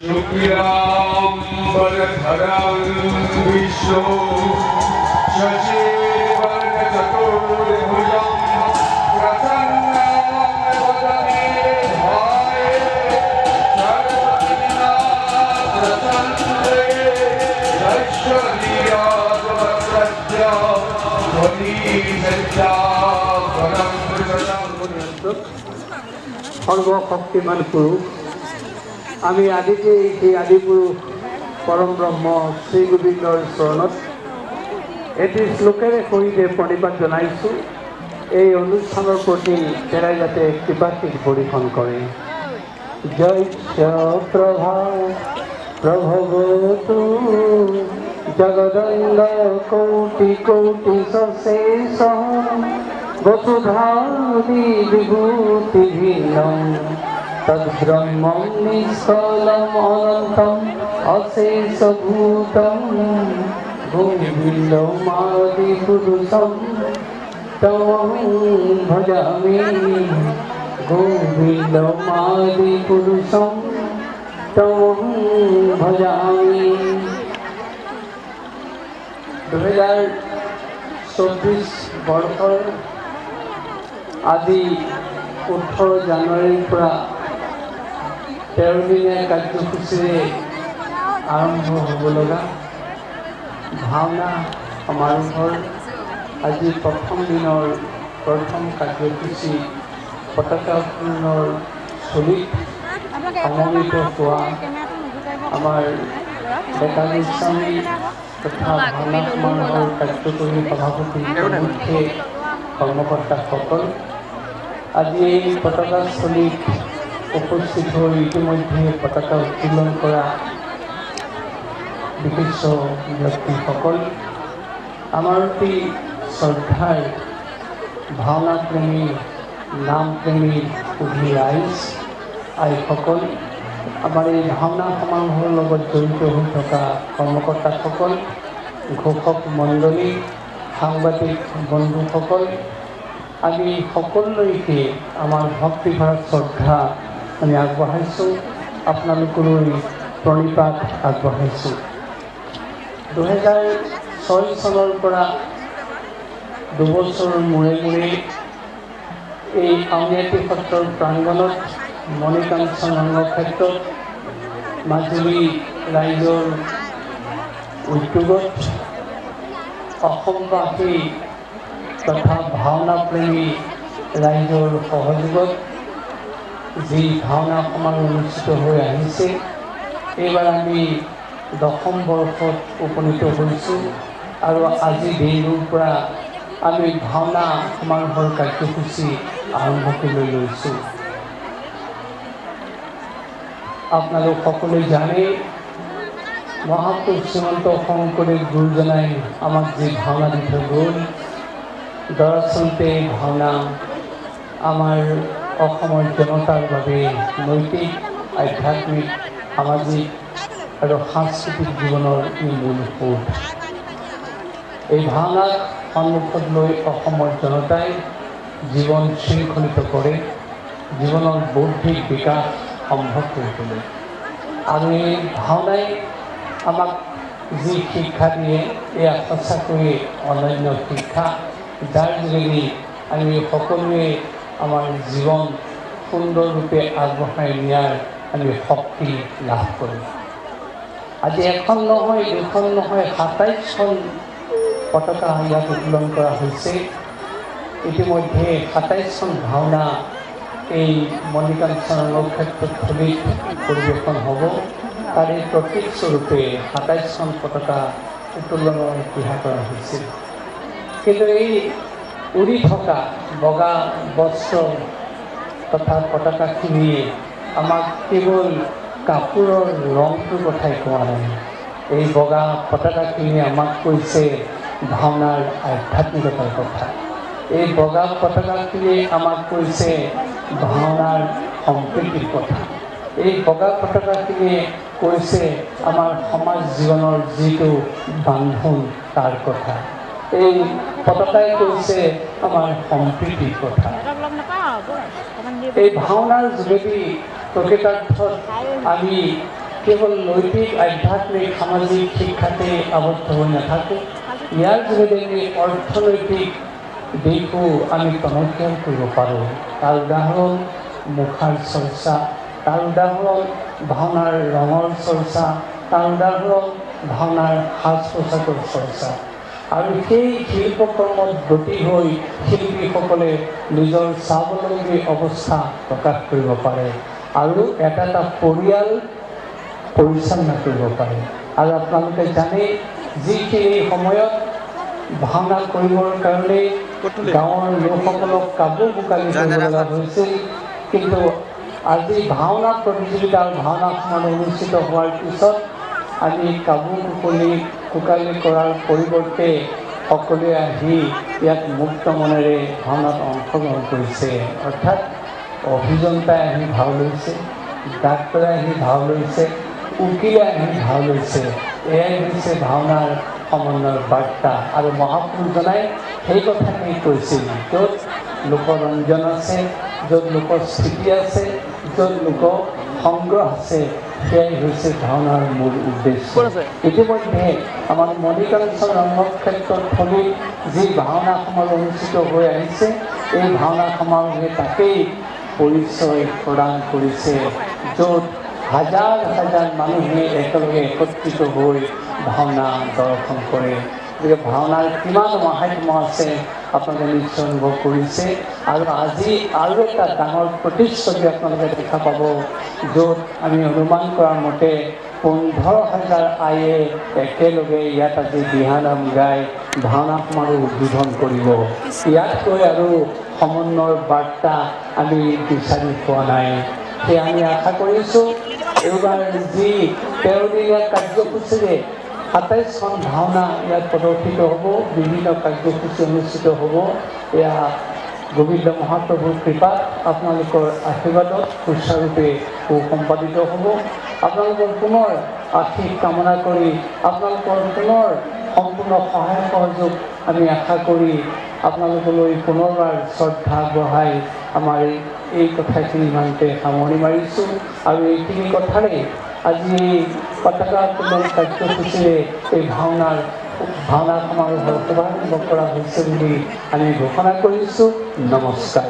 शुक्लाम्बरधरं विष्णु शशिवर्णचतुर्भुजं प्रसन्नं वदने ध्याये सर्वविघ्नप्रसन्ने दैश्वर्याद्वसज्जा ध्वनिसज्जापरं সৰ্বশক্তিমান পুৰুষ আমি আদিতে সেই আদিপুৰুষ পৰম ব্ৰহ্ম শ্ৰী গোবিন্দৰ চৰণত এটি শ্লোকেৰে সৈতে প্ৰণিপাত জনাইছোঁ। এই অনুষ্ঠানৰ প্ৰতি তেৰাই যাতে কৃপাশীষ পৰিশন কৰে। জয় প্ৰভা প্ৰভৱতু জগদণ্ড কৌটি কৌটি সশেষ বসুধাদি বিভূতি ভিন্নম তদ্ব্রহ্মং নিষ্কলম অনন্তম অশেষভূতম গোবিন্দমাদি পুরুষম তমহং ভজামি গোবিন্দমাদি পুরুষম তমহং ভজামি। 2024 বৰ্ষৰ আজি 18 জানুৱাৰীৰ পৰা 13 দিনীয়া কাৰ্যসূচীৰে আৰম্ভ হ'ব লগা ভাওনা সমাৰোহৰ আজি প্ৰথম দিনৰ প্ৰথম কাৰ্যসূচী পতাকা উত্তোলনৰ স্থলীত সমবেত হোৱা আমাৰ ডেকা গোস্বামী তথা ভাওনা সমাৰোহৰ কাৰ্যকৰী সভাপতি মুখ্য কৰ্মকৰ্তাসকল আজি এই পতাকাস্থলীত উপস্থিত হৈ ইতিমধ্যে পতাকা উত্তোলন কৰা বিশিষ্ট ব্যক্তিসকল, আমাৰ অতি শ্ৰদ্ধাৰ ভাওনা প্ৰেমী নাম প্ৰেমী সুধী ৰাইজ আইসকল, আমাৰ এই ভাওনা সমাৰোহৰ লগত জড়িত হৈ থকা কৰ্মকৰ্তাসকল, ঘোষক মণ্ডলী, সাংবাদিক বন্ধুসকল, আমি সকলোলৈকে আমাৰ ভক্তিভাৰত শ্ৰদ্ধা আমি আগবঢ়াইছোঁ, আপোনালোকলৈ প্ৰণিপাত আগবঢ়াইছোঁ। 2006 চনৰ পৰা দুবছৰৰ মূৰে মূৰে এই আউনীআটী সত্ৰৰ প্ৰাংগণত মণিকাঞ্চন ৰংগক্ষেত্ৰত মাজুলী ৰাইজৰ উদ্যোগত অসমবাসী তথা ভাওনা প্ৰেমী ৰাইজৰ সহযোগত যি ভাওনা সমাৰোহ অনুষ্ঠিত হৈ আহিছে, এইবাৰ আমি 10ম বৰ্ষত উপনীত হৈছোঁ আৰু আজি দিনটোৰ পৰা আমি ভাওনা সমাৰোহৰ কাৰ্যসূচী আৰম্ভ কৰি লৈছোঁ। আপোনালোক সকলোৱে জানে মহাপুৰুষ শ্ৰীমন্ত শংকৰদেৱ গুৰুজনাই আমাক যি ভাওনা দি থৈ গ'ল, দৰাচলতে ভাওনা আমাৰ অসমৰ জনতাৰ বাবে নৈতিক, আধ্যাত্মিক, সামাজিক আৰু সাংস্কৃতিক জীৱনৰ ই মূল সুঁত। এই ভাওনাক সন্মুখত লৈ অসমৰ জনতাই জীৱন শৃংখলিত কৰে, জীৱনৰ বৌদ্ধিক বিকাশ সম্ভৱ কৰি তোলে আৰু এই ভাওনাই আমাক যি শিক্ষা দিয়ে এয়া সঁচাকৈয়ে অনন্য শিক্ষা, যাৰ যোগেদি আমি সকলোৱে আমাৰ জীৱন সুন্দৰৰূপে আগবঢ়াই নিয়াৰ আমি শক্তি লাভ কৰোঁ। আজি এখন নহয়, দুখন নহয়, 27খন পতাকা ইয়াত উত্তোলন কৰা হৈছে। ইতিমধ্যে 27খন ভাওনা এই মণিকাঞ্চন ৰংগক্ষেত্ৰত স্থলীত পৰিৱেশন হ'ব। তাৰে প্ৰতীক স্বৰূপে 27খন পতাকা উত্তোলনৰ দিহা কৰা হৈছিল। কিন্তু এই উৰি থকা বগা বস্ত্ৰ তথা পতাকাখিনিয়ে আমাক কেৱল কাপোৰৰ ৰংটোৰ কথাই কোৱা নাই, এই বগা পতাকাখিনিয়ে আমাক কৈছে ভাওনাৰ আধ্যাত্মিকতাৰ কথা। এই বগা পতাকাখিনিয়ে আমাক কৈছে ভাওনাৰ সম্প্ৰীতিৰ কথা। এই বগা পতাকাখিনিয়ে কৈছে আমাৰ সমাজ জীৱনৰ যিটো বান্ধোন তাৰ কথা। এই পতাকাই কৈছে আমাৰ সম্প্ৰীতিৰ কথা। এই ভাওনাৰ যোগেদি প্ৰকৃতাৰ্থত আমি কেৱল নৈতিক আধ্যাত্মিক সামাজিক শিক্ষাতে আবদ্ধ হৈ নাথাকে, ইয়াৰ যোগেদি আমি অৰ্থনৈতিক দিশো আমি টনকিয়াল কৰিব পাৰোঁ। তাৰ উদাহৰণ মুখাৰ চৰ্চা, তাৰ উদাহৰণ ভাওনাৰ ৰঙৰ চৰ্চা, তাৰ উদাহৰণ ভাওনাৰ সাজ পোছাকৰ চৰ্চা। আৰু সেই শিল্পকৰ্মত ব্ৰতী হৈ শিল্পীসকলে নিজৰ স্বাৱলম্বী অৱস্থা প্ৰকাশ কৰিব পাৰে আৰু এটা এটা পৰিয়াল পৰিচালনা কৰিব পাৰে। আৰু আপোনালোকে জানে যিখিনি সময়ত ভাওনা কৰিবৰ কাৰণে গাঁৱৰ লোকসকলক কাবু বোকালি কৰিব লগা হৈছিল, কিন্তু আজি ভাওনা প্ৰতিযোগিতা আৰু ভাওনা সমাৰোহ অনুষ্ঠিত হোৱাৰ পিছত আজি কাবু কোকালি কৰাৰ পৰিৱৰ্তে সকলোৱে আহি ইয়াত মুক্ত মনেৰে ভাওনাত অংশগ্ৰহণ কৰিছে। অৰ্থাৎ অভিযন্তাই আহি ভাও লৈছে, ডাক্তৰে আহি ভাও লৈছে, উকিলে আহি ভাও লৈছে। এয়াই হৈছে ভাওনাৰ সমন্বয়ৰ বাৰ্তা। আৰু মহাপুৰুষজনাই সেই কথাকেই কৈছিল, য'ত লোকৰঞ্জন আছে, য'ত লোকৰ স্থিতি আছে, য'ত লোক সংগ্ৰহ আছে, সেয়াই হৈছে ভাওনাৰ মূল উদ্দেশ্য। ইতিমধ্যে আমাৰ মণিকাঞ্চন ৰংক্ষেত্ৰ থলীত যি ভাওনা সমাৰোহ অনুষ্ঠিত হৈ আহিছে, এই ভাওনা সমাৰোহে তাকেই পৰিচয় প্ৰদান কৰিছে, য'ত হাজাৰ হাজাৰ মানুহে একেলগে একত্ৰিত হৈ ভাওনা দৰ্শন কৰে। গতিকে ভাওনাৰ কিমান মাহাত্ম্য আছে আপোনালোকে নিশ্চয় অনুভৱ কৰিছে। আৰু আজি আৰু এটা ডাঙৰ প্ৰতিচ্ছবি আপোনালোকে দেখা পাব, য'ত আমি অনুমান কৰাৰ মতে 15,000 আয়ে একেলগে ইয়াত আজি দিহানাম গাই ভাওনা সমাৰোহ উদ্বোধন কৰিব। ইয়াতকৈ আৰু সমন্বয়ৰ বাৰ্তা আমি বিচাৰি পোৱা নাই। সেয়া আমি আশা কৰিছোঁ এইবাৰ যি 13 দিনীয়া কাৰ্যসূচীৰে 27খন ভাওনা ইয়াত প্ৰদৰ্শিত হ'ব, বিভিন্ন কাৰ্যসূচী অনুষ্ঠিত হ'ব। এয়া গোবিন্দ মহাপ্ৰভুৰ কৃপাত আপোনালোকৰ আশীৰ্বাদত সুচাৰুৰূপে সুসম্পাদিত হ'ব। আপোনালোকৰ পুনৰ আশীষ কামনা কৰি, আপোনালোকৰ পুনৰ সম্পূৰ্ণ সহায় সহযোগ আমি আশা কৰি আপোনালোকলৈ পুনৰবাৰ শ্ৰদ্ধা আগবঢ়াই আমাৰ এই কথাখিনি ইমানতে সামৰণি মাৰিছোঁ। আৰু এইখিনি কথাৰে আজি পতাকা উত্তোলন কাৰ্যসূচীৰে এই ভাওনা সমাৰোহৰ শুভাৰম্ভ কৰা হৈছে বুলি আমি ঘোষণা কৰিছোঁ। নমস্কাৰ।